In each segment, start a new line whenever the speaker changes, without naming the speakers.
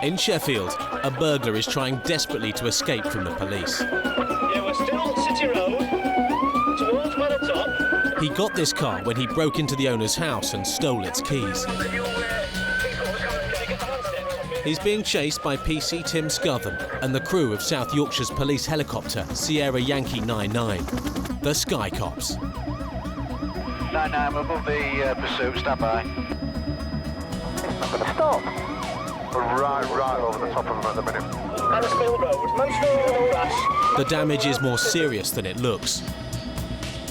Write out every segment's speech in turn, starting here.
In Sheffield, a burglar is trying desperately to escape from the police.
Yeah, we're still on City Road, towards Manor Top.
He got this car when he broke into the owner's house and stole its keys. He's being chased by PC Tim Scothern and the crew of South Yorkshire's police helicopter, Sierra Yankee 99, the Sky Cops.
99, we're above the pursuit, stand by.
It's not going to stop.
We're right over the top of them at the minute.
Mansfield Road, Mansfield Road.
The damage is more serious than it looks.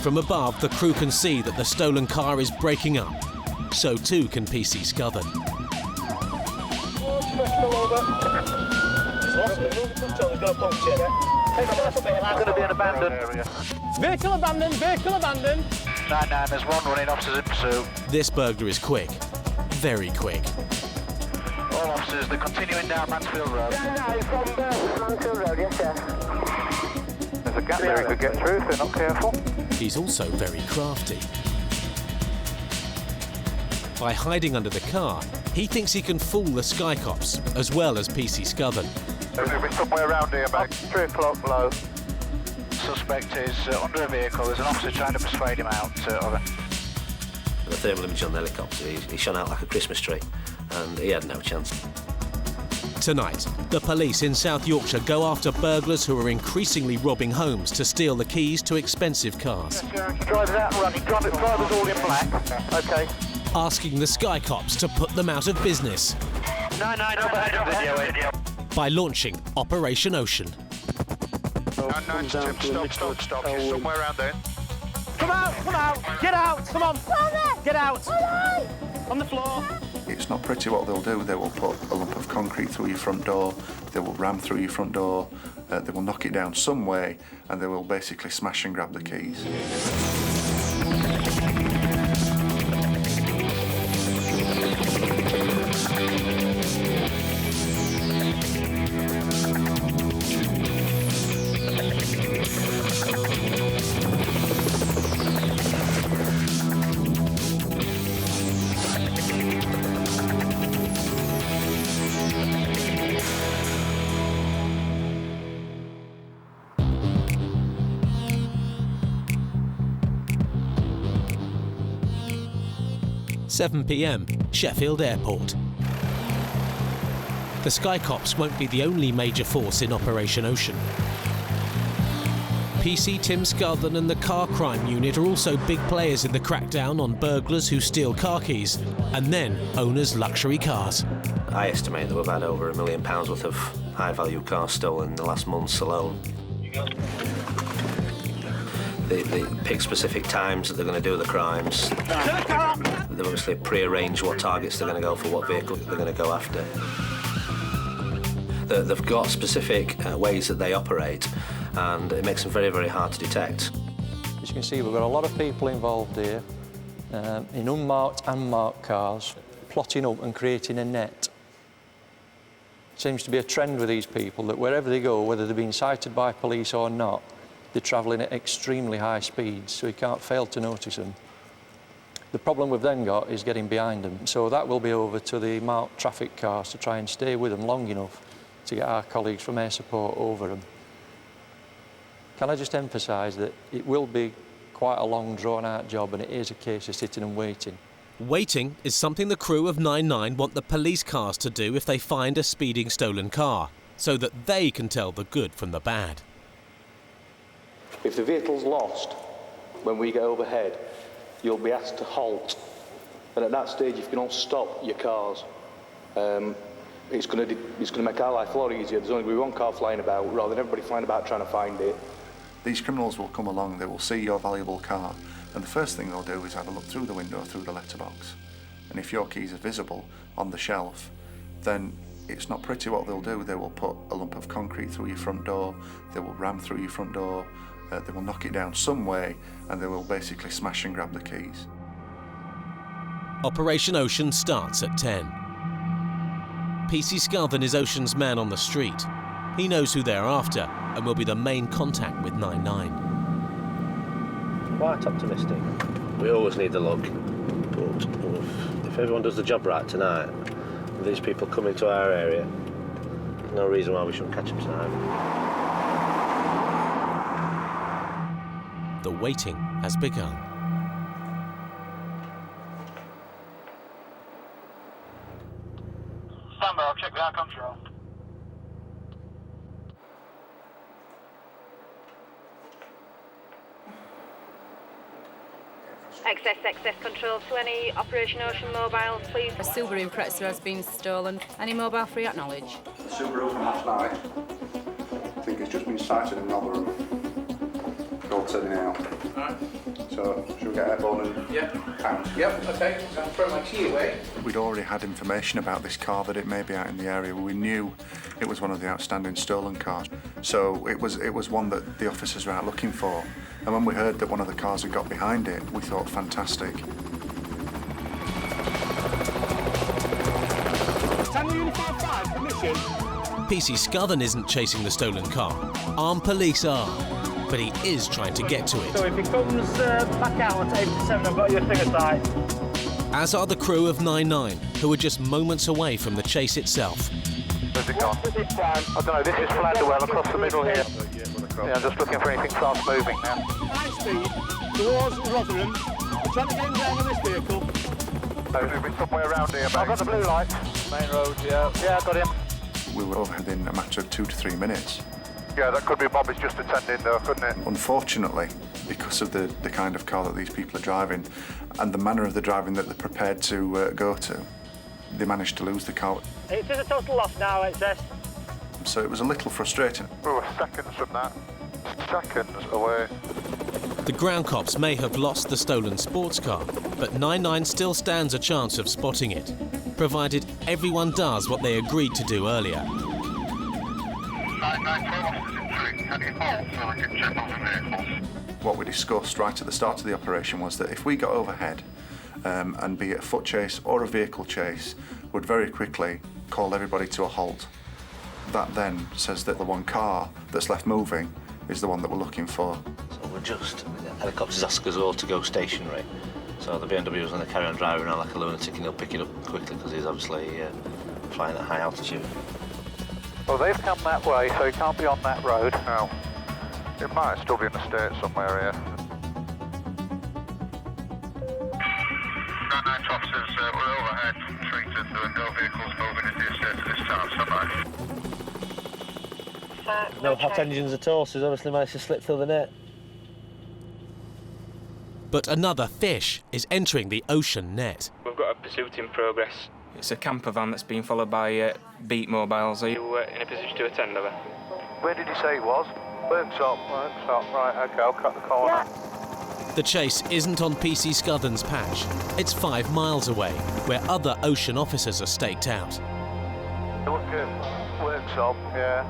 From above, the crew can see that the stolen car is breaking up. So too can PC Scothern.
It's going to be an abandoned area.
Vehicle abandoned, vehicle abandoned.
99, there's one running, officers in pursuit.
This burglar is quick, very quick.
All officers, they're continuing down Mansfield Road.
From Mansfield Road, yes, sir.
There's a gap there he could get through if they're not careful.
He's also very crafty. By hiding under the car, he thinks he can fool the Sky Cops, as well as PC Scothern.
There's be somewhere around here, about 3 o'clock below. Suspect is under a vehicle. There's an officer trying to persuade him out of it.
The thermal image on the helicopter, he shone out like a Christmas tree, and he had no chance.
Tonight, the police in South Yorkshire go after burglars who are increasingly robbing homes to steal the keys to expensive cars.
Drivers out and running, drivers all in black. Okay.
Asking the Sky Cops to put them out of business
99, overhead video.
by launching Operation Ocean.
99, stop. He's somewhere around there.
Come out, get out, come on. Get out. On the floor.
It's not pretty what they'll do. They will put a lump of concrete through your front door, they will ram through your front door, they will knock it down some way, and they will basically smash and grab the keys.
(7 p.m, Sheffield Airport. The Sky Cops won't be the only major force in Operation Ocean. PC Tim Scothern and the Car Crime Unit are also big players in the crackdown on burglars who steal car keys and then owners' luxury cars.
I estimate that we've had over £1 million worth of high-value cars stolen in the last months alone. They pick specific times that they're going to do the crimes. They've obviously pre-arranged what targets they're going to go for, what vehicle they're going to go after. They've got specific ways that they operate, and it makes them very, very hard to detect.
As you can see, we've got a lot of people involved here, in unmarked and marked cars, plotting up and creating a net. Seems to be a trend with these people that wherever they go, whether they're being sighted by police or not, they're travelling at extremely high speeds, so you can't fail to notice them. The problem we've then got is getting behind them, so that will be over to the marked traffic cars to try and stay with them long enough to get our colleagues from air support over them. Can I just emphasise that it will be quite a long, drawn-out job, and it is a case of sitting and waiting.
Waiting is something the crew of 99 want the police cars to do if they find a speeding stolen car, so that they can tell the good from the bad.
If the vehicle's lost, when we get overhead, you'll be asked to halt. And at that stage, if you can all stop your cars, it's going to make our life a lot easier. There's only going to be one car flying about, rather than everybody flying about trying to find it.
These criminals will come along, they will see your valuable car, and the first thing they'll do is have a look through the window, through the letterbox. And if your keys are visible on the shelf, then it's not pretty what they'll do. They will put a lump of concrete through your front door, they will ram through your front door, they will knock it down some way, and they will basically smash and grab the keys.
Operation Ocean starts at 10. PC Scothern is Ocean's man on the street. He knows who they're after and will be the main contact with 99.
Quite optimistic. We always need the luck, but if everyone does the job right tonight, these people come into our area, No reason why we shouldn't catch him tonight.
The waiting has begun.
Stand by, I'll check the air control.
Access control to any Operation Ocean mobiles, please.
A Subaru Impreza has been stolen. Any mobile free at knowledge?
The Subaru from last night. I think it's just been sighted in Rotherham. All turning out.
Alright.
So, should we get airborne and count?
Yep, okay. I'll throw my key away.
We'd already had information about this car, that it may be out in the area. We knew it was one of the outstanding stolen cars. So it was one that the officers were out looking for. And when we heard that one of the cars had got behind it, we thought, fantastic.
Tango Uniform 5, permission.
PC Scothen isn't chasing the stolen car. Armed police are. But he is trying to get to
So
it.
if he comes back out at 87, I've got your thing aside.
As are the crew of 9-9, who are just moments away from the chase itself.
Where's it gone? I don't know, this is Flanderwell across the middle here. Yeah, I'm just looking for anything fast moving now.
High speed towards Rotherham. I'm trying to get him down on this vehicle.
Moving somewhere around here, mate. I've got the blue light. Main road, yeah. Yeah, I got him.
We were overhead in a matter of 2 to 3 minutes.
Yeah, that could be Bobby's just attending though, couldn't it?
Unfortunately, because of the kind of car that these people are driving and the manner of the driving that they're prepared to go to, they managed to lose the car.
It is a total loss now, it says.
So it was a little frustrating.
We were seconds from that. Seconds away.
The ground cops may have lost the stolen sports car, but 9-9 still stands a chance of spotting it, provided everyone does what they agreed to do earlier.
9-9, 12 officers in street. Can you hold so I can check on the vehicles?
What we discussed right at the start of the operation was that if we got overhead, and be it a foot chase or a vehicle chase, would very quickly call everybody to a halt. That then says that the one car that's left moving is the one that we're looking for.
So the helicopters ask us all to go stationary. So the BMW is going to carry on driving around like a lunatic and he'll pick it up quickly because he's obviously flying at high altitude.
Well, they've come that way, so he can't be on that road. No. It might still be in the state somewhere here. 9-9 officers, we're overhead, treated. There are no vehicles moving in the estate at this time, so
No hot engines at all, so he's obviously managed to slip through the net.
But another fish is entering the ocean net.
We've got a pursuit in progress. It's a camper van that's being followed by beat mobiles. Are you in a position to attend to it?
Where did he say he was? Workshop. Right, okay, I'll cut the corner.
The chase isn't on PC Scothen's patch. It's 5 miles away, where other ocean officers are staked out.
Look at Workshop, yeah.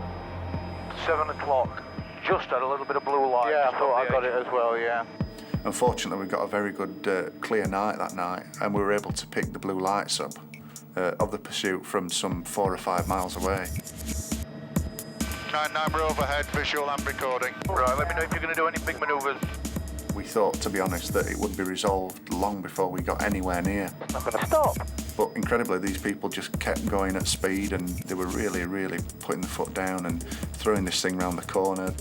7 o'clock. Just had a little bit of blue light. Yeah, I thought I got it as well, yeah.
Unfortunately, we got a very good clear night that night, and we were able to pick the blue lights up of the pursuit from some 4 or 5 miles away.
9-9, we're overhead, visual and recording. Right, let me know if you're going to do any big manoeuvres.
We thought, to be honest, that it would be resolved long before we got anywhere near.
It's not going to stop.
But incredibly, these people just kept going at speed, and they were really putting the foot down and throwing this thing round the corner.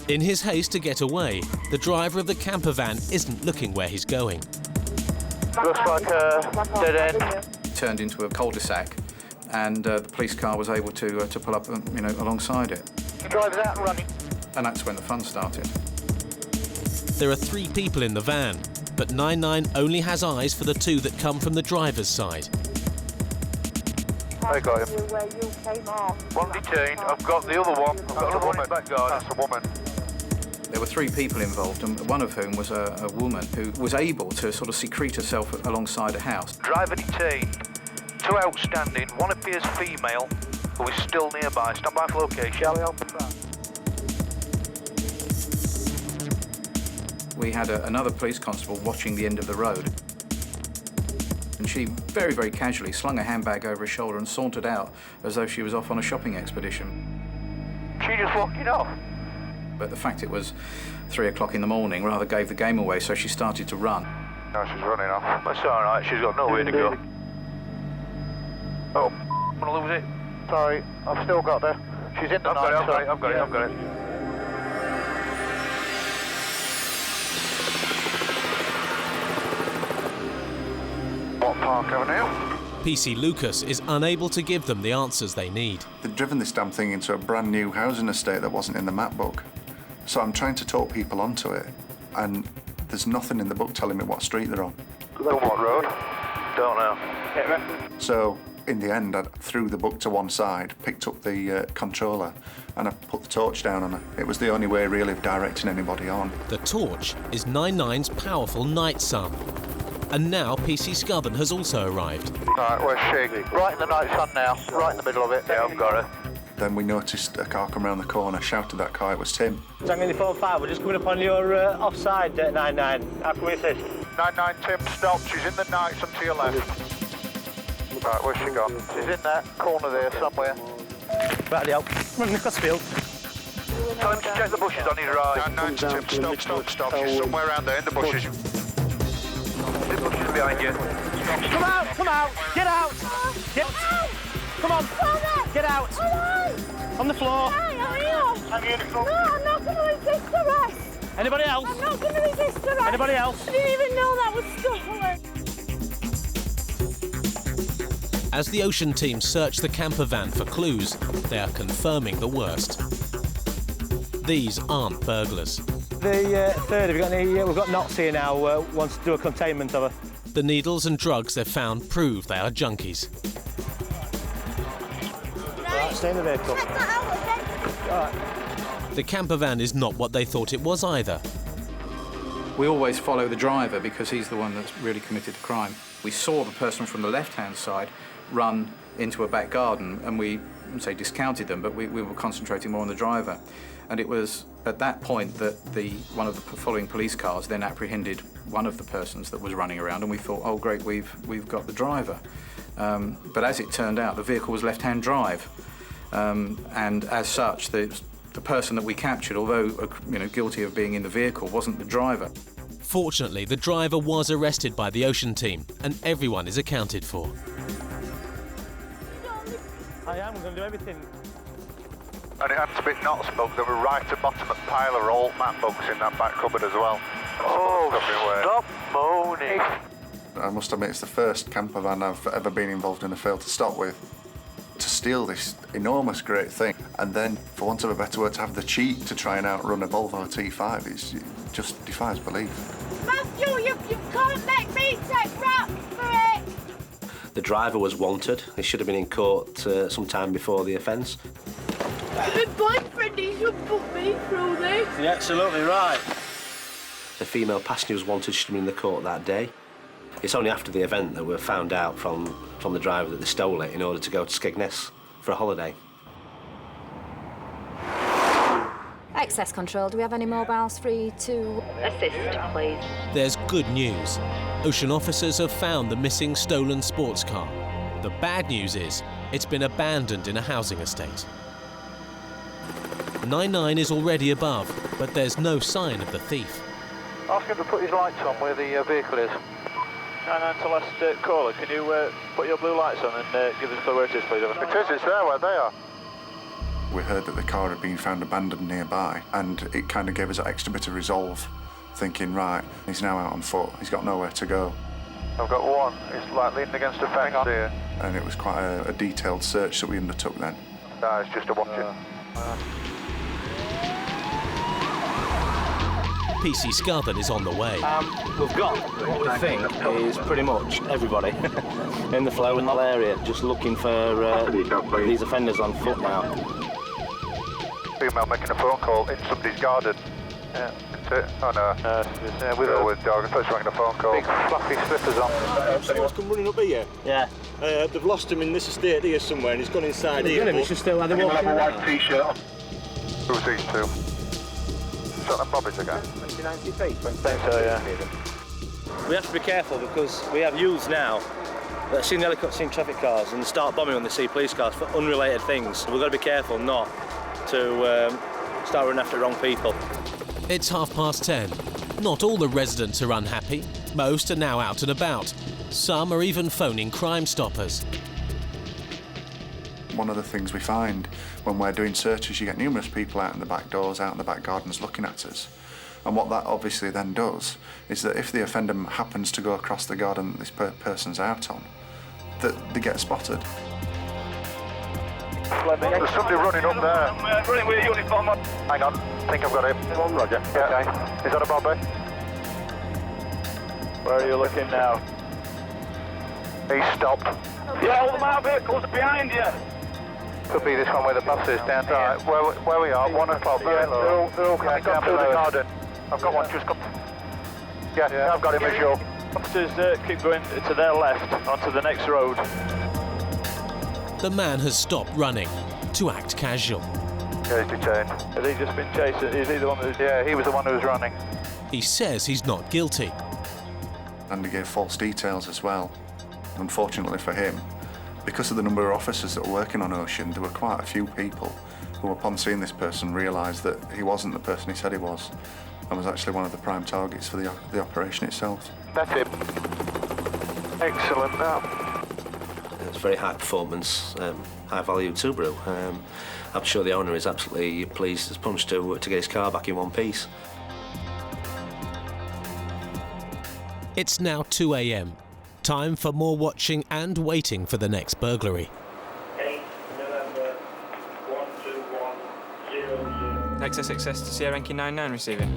In his haste to get away, the driver of the camper van isn't looking where he's going.
Looks like a dead end.
Turned into a cul-de-sac, and the police car was able to pull up, alongside it.
He drives out and running.
And that's when the fun started.
There are 3 people in the van, but 9-9 only has eyes for the 2 that come from the driver's side.
I got him. One detained. I've got the other one. I've got another one in back garden. That's a woman.
There were 3 people involved, and one of whom was a woman who was able to sort of secrete herself alongside a house.
Driver detained. 2 outstanding. One appears female, who is still nearby. Stand by for location.
We had another police constable watching the end of the road. And she very casually slung a handbag over her shoulder and sauntered out as though she was off on a shopping expedition.
She just walking off.
But the fact it was 3 o'clock in the morning rather gave the game away, so she started to run.
No, she's running off. That's all right. She's got nowhere to go. Oh, I'm gonna lose it. Sorry, I've still got her. She's in the night. I've got it. What Park Avenue?
PC Lucas is unable to give them the answers they need.
They'd driven this damn thing into a brand new housing estate that wasn't in the map book. So I'm trying to talk people onto it, and there's nothing in the book telling me what street they're on.
What road? Don't know.
So in the end, I threw the book to one side, picked up the controller, and I put the torch down on her. It was the only way really of directing anybody on.
The torch is 99's powerful night sun. And now PC Scothen has also arrived.
Right, where's she? Right in the night sun now, right in the middle of it. Yeah, I've got her.
Then we noticed a car come around the corner, shouted that car, it was Tim.
Tango 45, we're just coming up on your offside at 99. How can we assist?
99 Tim, stop. She's in the night sun to your left. Right, where's she gone? She's in that corner there somewhere.
Right, help. Come on, Nicholas Field.
Tell him to check the bushes on his right. 99 Tim, stop. She's somewhere around there in the bushes. The bushes behind you.
Come out, get out. Come on, get out. On the floor.
I'm uniform.
No, I'm not going to resist arrest.
Anybody else?
I'm not going to resist arrest.
Anybody else?
I didn't even know that was stolen.
As the Ocean team search the camper van for clues, they are confirming the worst. These aren't burglars.
The third, have you got any? We've got Knots here now, wants to do a containment of her.
The needles and drugs they've found prove they are junkies.
Right, stay in the vehicle.
Check that out,
All right.
The camper van is not what they thought it was either.
We always follow the driver because he's the one that's really committed the crime. We saw the person from the left-hand side run into a back garden, and we, I wouldn't say discounted them, but we were concentrating more on the driver. And it was at that point that one of the following police cars then apprehended one of the persons that was running around, and we thought, oh great, we've got the driver. But as it turned out, the vehicle was left-hand drive, and as such, the person that we captured, although guilty of being in the vehicle, wasn't the driver.
Fortunately, the driver was arrested by the Ocean team, and everyone is accounted for.
I am going to do everything.
And it had to be Knots books that were right at the bottom of the pile of old map books in that back cupboard as well. Stop moaning.
I must admit, it's the first camper van I've ever been involved in a fail to stop with. To steal this enormous great thing, and then, for want of a better word, to have the cheek to try and outrun a Volvo T5, it just defies belief.
Matthew, you can't make me take rap for it.
The driver was wanted. He should have been in court some time before the offence.
My boyfriend, he should put me through this.
You're absolutely right.
The female passenger was wanted. Should have been in the court that day. It's only after the event that we found out from the driver that they stole it in order to go to Skegness for a holiday.
Access control, do we have any mobiles free to assist, please?
There's good news. Ocean officers have found the missing stolen sports car. The bad news is it's been abandoned in a housing estate. 99 is already above, but there's no sign of the thief.
Ask him to put his lights on where the vehicle is. 99 to last caller, can you put your blue lights on and give us a clue where it is, please? It's there where they are.
We heard that the car had been found abandoned nearby, and it kind of gave us that extra bit of resolve, thinking, right, he's now out on foot, he's got nowhere to go.
I've got one, it's like leaning against a fence here.
And it was quite a detailed search that we undertook then.
No, it's just a watch it.
PC Scothen is on the way.
We've got what we think is pretty much everybody in the Flowinwell area, just looking for these offenders on foot now.
Female making a phone call in somebody's garden. Yeah, that's it. Oh no. With a dog. I thought she was making a phone call. Big fluffy slippers on.
Someone's come running up here.
Yeah.
They've lost him in this estate here somewhere, and he's gone inside here.
We should still have them walking
a white t-shirt on. Who's these two? Shot them bobbies again.
90 feet.
I think so, yeah.
We have to be careful because we have youths now that have seen the helicopters, seen traffic cars, and start bombing when they see police cars for unrelated things. We've got to be careful not to start running after the wrong people.
It's 10:30. Not all the residents are unhappy. Most are now out and about. Some are even phoning Crime Stoppers.
One of the things we find when we're doing searches, you get numerous people out in the back doors, out in the back gardens looking at us. And what that obviously then does is that if the offender happens to go across the garden that this person's out on, that they get spotted.
There's somebody running up there. Running with a uniform on. Hang on, I think I've got him. Roger. Yeah. Okay. Is that a Bobby? Where are you looking now? He's stopped. Yeah, all the motor vehicles behind you. Could be this one where the bus is down here. Right, where we are, 1 o'clock. Yeah, they're all coming down through the garden. I've got one just come. Yeah, I've got him as well. Officers keep going to their left onto the next road.
The man has stopped running to act casual.
Yeah, he's detained. Has he just been chasing? Is he the one who's... Yeah, he was the one who was running.
He says he's not guilty.
And he gave false details as well. Unfortunately for him, because of the number of officers that were working on Ocean, there were quite a few people who, upon seeing this person, realised that he wasn't the person he said he was, and was actually one of the prime targets for the operation itself.
That's it. Excellent now.
It's very high performance, high value Subaru. I'm sure the owner is absolutely pleased as punch to get his car back in one piece.
It's now 2 a.m. Time for more watching and waiting for the next burglary.
8 November 12100.
Access to Sierra Yankee 99 receiving.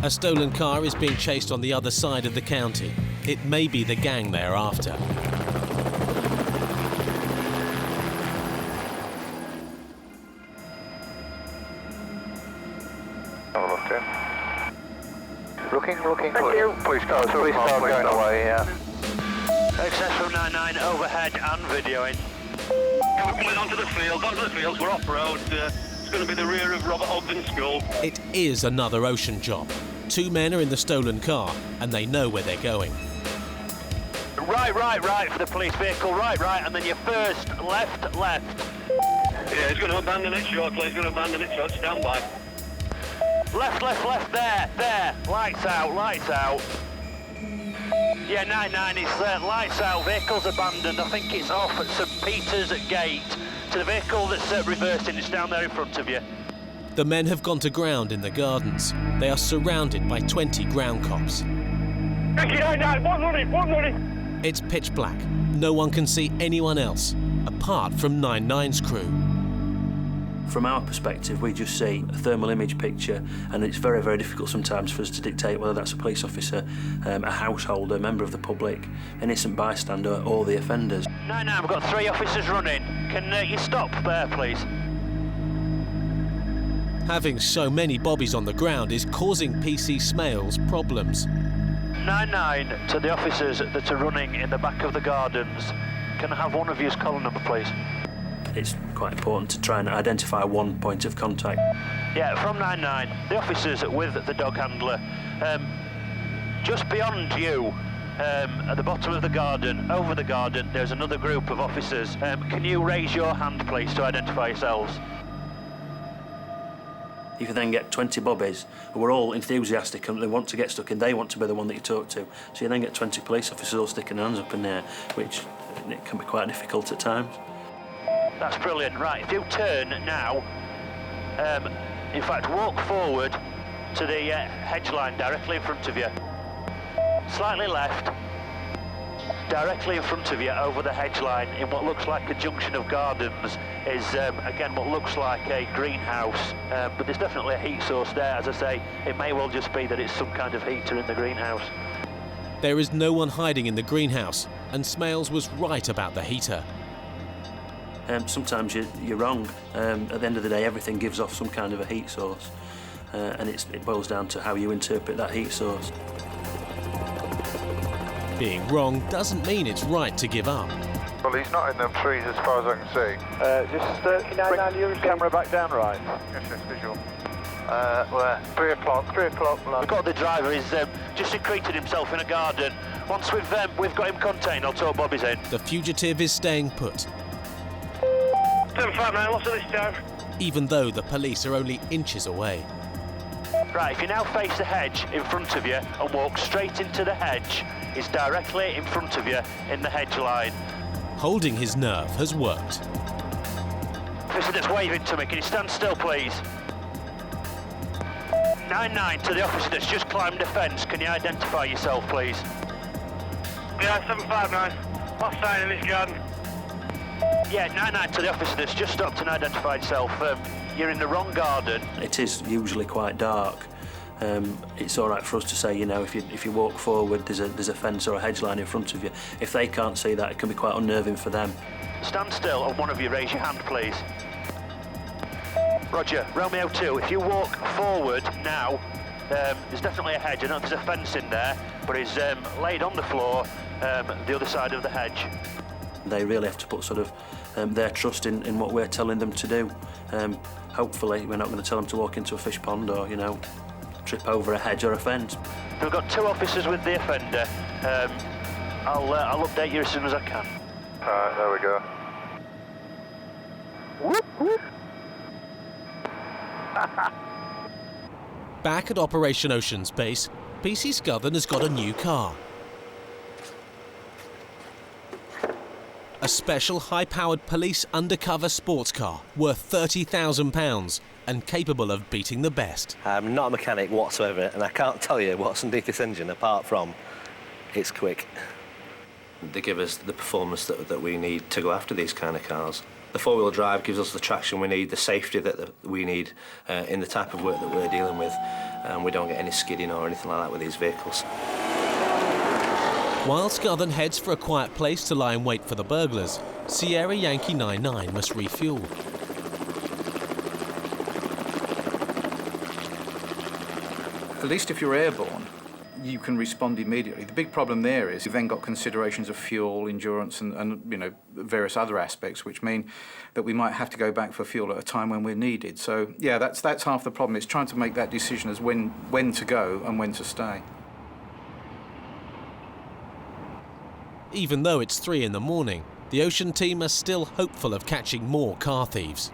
A stolen car is being chased on the other side of the county. It may be the gang they're after.
Looking for police cars going away, yeah.
Access from 99 overhead and videoing.
We're coming onto the field, we're off-road. It's going to be the rear of Robert Ogden's school.
It is another Ocean job. 2 men are in the stolen car and they know where they're going.
Right for the police vehicle, right, and then your first left.
Yeah, he's going to abandon it shortly, stand by.
Left, there, lights out. Yeah, 99 is lights out, vehicle's abandoned, I think it's off at St Peter's Gate to the vehicle that's reversing, it's down there in front of you.
The men have gone to ground in the gardens. They are surrounded by 20 ground cops.
99, one running.
It's pitch black. No one can see anyone else, apart from 99's crew.
From our perspective, we just see a thermal image picture, and it's very, very difficult sometimes for us to dictate whether that's a police officer, a householder, a member of the public, innocent bystander, or the offenders.
99, we've got 3 officers running. Can you stop there, please?
Having so many bobbies on the ground is causing PC Smales problems.
99 to the officers that are running in the back of the gardens. Can I have one of you's collar number, please?
It's quite important to try and identify one point of contact.
Yeah, from 99, the officers with the dog handler. Just beyond you, at the bottom of the garden, over the garden, there's another group of officers. Can you raise your hand, please, to identify yourselves?
If you then get 20 bobbies who are all enthusiastic and they want to get stuck in, they want to be the one that you talk to. So you then get 20 police officers all sticking their hands up in there, which it can be quite difficult at times.
That's brilliant. Right, if you turn now, in fact, walk forward to the hedge line directly in front of you. Slightly left, directly in front of you over the hedge line in what looks like a junction of gardens is, again, what looks like a greenhouse. But there's definitely a heat source there. As I say, it may well just be that it's some kind of heater in the greenhouse.
There is no one hiding in the greenhouse, and Smales was right about the heater.
Sometimes you're wrong. At the end of the day, everything gives off some kind of a heat source, and it boils down to how you interpret that heat source.
Being wrong doesn't mean it's right to give up.
Well, he's not in them trees as far as I can see. Just bring your camera back down, right? Yes, visual. Where? 3 o'clock. 3 o'clock.
We've got the driver. He's just secreted himself in a garden. Once we've got him contained, I'll talk Bobby's in.
The fugitive is staying put.
75 now, lots of this time.
Even though the police are only inches away.
Right, if you now face the hedge in front of you and walk straight into the hedge, it's directly in front of you in the hedge line.
Holding his nerve has worked.
Officer that's waving to me, can you stand still, please? 99 to the officer that's just climbed the fence. Can you identify yourself, please?
Yeah, 759. What's sign in this garden?
Yeah, 99 to the officer that's just stopped and identified yourself. You're in the wrong garden.
It is usually quite dark. It's all right for us to say, you know, if you walk forward, there's a fence or a hedge line in front of you. If they can't see that, it can be quite unnerving for them.
Stand still and one of you raise your hand, please. Roger, Romeo 2, if you walk forward now, there's definitely a hedge. I know there's a fence in there, but it's laid on the floor, the other side of the hedge.
They really have to put sort of their trust in what we're telling them to do. Hopefully, we're not going to tell them to walk into a fish pond or, you know, trip over a hedge or a fence.
We've got 2 officers with the offender. I'll update you as soon as I can.
There we go.
Whoop, whoop.
Back at Operation Ocean's base, PC Scothen has got a new car. A special high-powered police undercover sports car worth £30,000 and capable of beating the best.
I'm not a mechanic whatsoever, and I can't tell you what's underneath this engine apart from it's quick. They give us the performance that we need to go after these kind of cars. The four-wheel drive gives us the traction we need, the safety that we need in the type of work that we're dealing with, and we don't get any skidding or anything like that with these vehicles.
While Scothen heads for a quiet place to lie in wait for the burglars, Sierra Yankee 99 must refuel.
At least if you're airborne, you can respond immediately. The big problem there is you've then got considerations of fuel, endurance and you know, various other aspects, which mean that we might have to go back for fuel at a time when we're needed. So yeah, that's half the problem. It's trying to make that decision as when to go and when to stay.
Even though it's 3 in the morning, the Ocean team are still hopeful of catching more car thieves.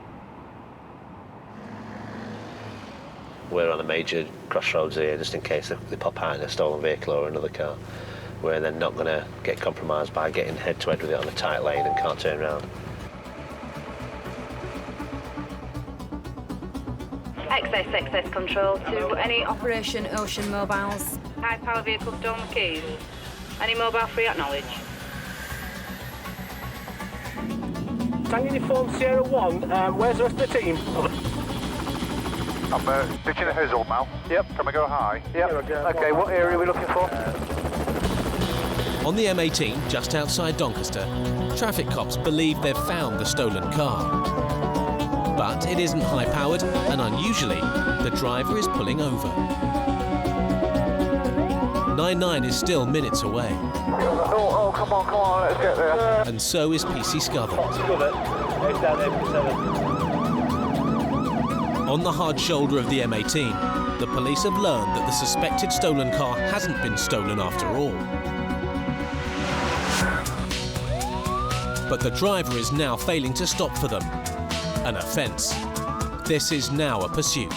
We're on a major crossroads here, just in case they pop out in a stolen vehicle or another car. We're then not going to get compromised by getting head-to-head with it on a tight lane and can't turn around.
Excess control to any Operation Ocean mobiles.
High power vehicle stolen keys. Any mobile free at knowledge?
Tango Uniform Sierra 1, where's the rest of the team?
I'm pitching a hizzle now.
Yep.
Can we go high?
Yep. Okay, what area are we looking for?
On the M18, just outside Doncaster, traffic cops believe they've found the stolen car. But it isn't high-powered, and unusually, the driver is pulling over. 99 is still minutes away.
Oh, come on, let's get there.
And so is PC Scothen.
It's down there,
On the hard shoulder of the M18, the police have learned that the suspected stolen car hasn't been stolen after all. But the driver is now failing to stop for them. An offence. This is now a pursuit.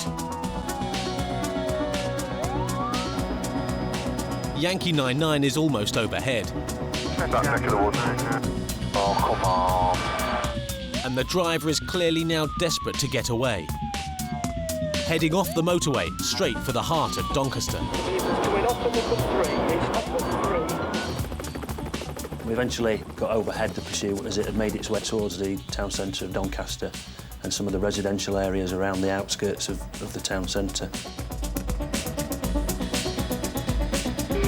Yankee 99 is almost overhead.
That neck of the woods. Oh, come on.
And the driver is clearly now desperate to get away. Heading off the motorway, straight for the heart of Doncaster.
We eventually got overhead the pursuit as it had made its way towards the town centre of Doncaster and some of the residential areas around the outskirts of the town centre.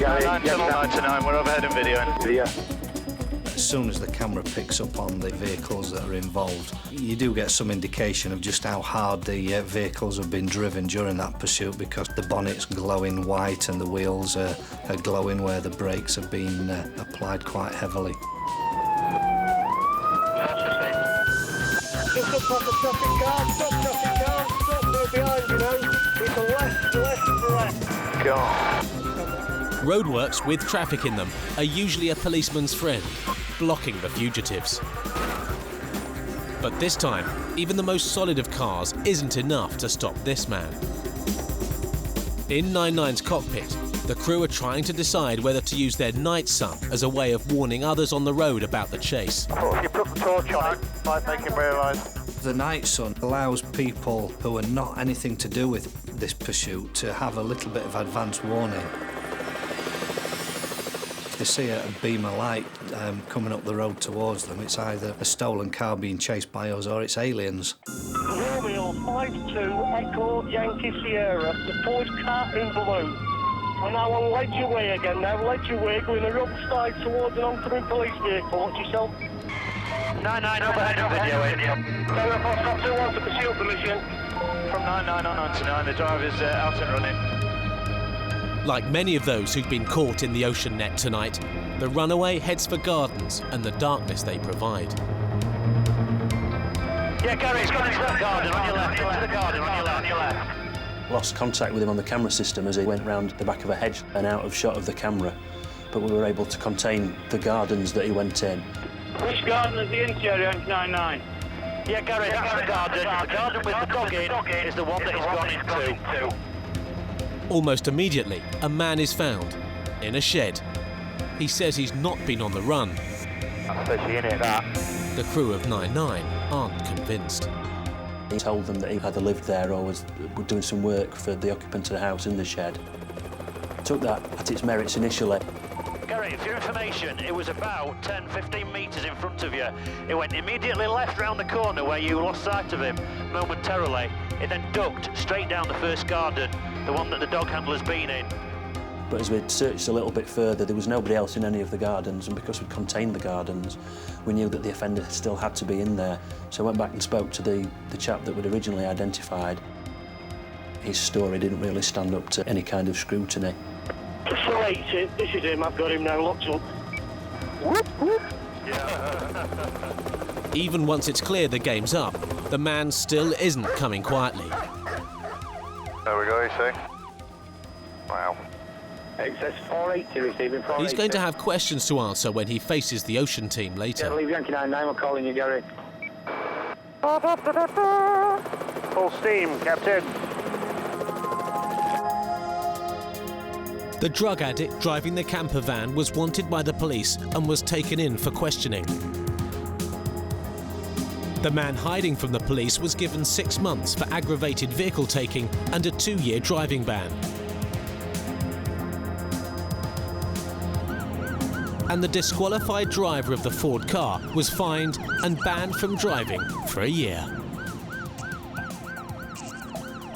Yeah, 99, we're overhead and videoing.
Yeah.
As soon as the camera picks up on the vehicles that are involved, you do get some indication of just how hard the vehicles have been driven during that pursuit, because the bonnet's glowing white and the wheels are glowing where the brakes have been applied quite heavily.
Just up off the traffic guard, stop, they're behind, you know. It's a left.
God.
Roadworks with traffic in them are usually a policeman's friend, blocking the fugitives. But this time, even the most solid of cars isn't enough to stop this man. In 99's cockpit, The crew are trying to decide whether to use their night sun as a way of warning others on the road about the chase.
You put the torch on it, might make him realise.
The night sun allows people who are not anything to do with this pursuit to have a little bit of advance warning. If they see a beam of light coming up the road towards them, it's either a stolen car being chased by us or it's aliens.
Romeo 52 Echo Yankee Sierra, the Ford car in blue. And now on Ledger Way again, now Ledger Way, going the wrong side towards an oncoming police vehicle. Watch yourself.
99 overhead on video.
Tower 421 for pursuit permission.
From 99 on 99, the driver's out and running.
Like many of those who've been caught in the ocean net tonight, the runaway heads for gardens and the darkness they provide.
Yeah, Gary, it's gone into that garden on your left, into the garden on your left.
Lost contact with him on the camera system as he went round the back of a hedge and out of shot of the camera, but we were able to contain the gardens that he went in.
Which garden is the interior on 99?
Yeah, Gary, that's the garden. The garden with the dog in is the one that he's gone into.
Almost immediately, a man is found in a shed. He says he's not been on the run.
Especially in it, that.
The crew of 99 aren't convinced.
He told them that he either lived there or was doing some work for the occupant of the house in the shed. Took that at its merits initially.
Gary, for your information, it was about 10-15 metres in front of you. It went immediately left round the corner where you lost sight of him momentarily. It then ducked straight down the first garden, the one that the dog handler's been in.
But as we'd searched a little bit further, there was nobody else in any of the gardens, and because we'd contained the gardens, we knew that the offender still had to be in there. So I went back and spoke to the chap that we'd originally identified. His story didn't really stand up to any kind of scrutiny.
Just wait, this is him, I've got him now locked up. Whoop, whoop.
Even once it's clear the game's up, the man still isn't coming quietly.
There we go, you see. Wow. Excess 480 receiving 480.
He's going to have questions to answer when he faces the ocean team later.
Yeah, leave Yankee 99, we're calling you, Gary. Full steam, Captain.
The drug addict driving the camper van was wanted by the police and was taken in for questioning. The man hiding from the police was given 6 months for aggravated vehicle taking and a 2-year driving ban. And the disqualified driver of the Ford car was fined and banned from driving for a year.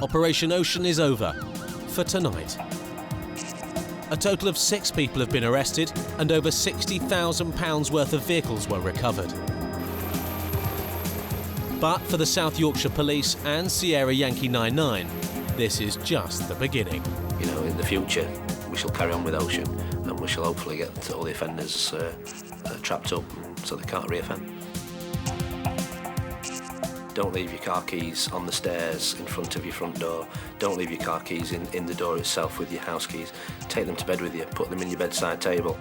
Operation Ocean is over for tonight. A total of 6 people have been arrested and over £60,000 worth of vehicles were recovered. But for the South Yorkshire Police and Sierra Yankee 99, this is just the beginning.
You know, in the future, we shall carry on with Ocean, and we shall hopefully get all the offenders trapped up so they can't reoffend. Don't leave your car keys on the stairs in front of your front door. Don't leave your car keys in the door itself with your house keys. Take them to bed with you, put them in your bedside table.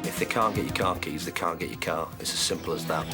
If they can't get your car keys, they can't get your car. It's as simple as that.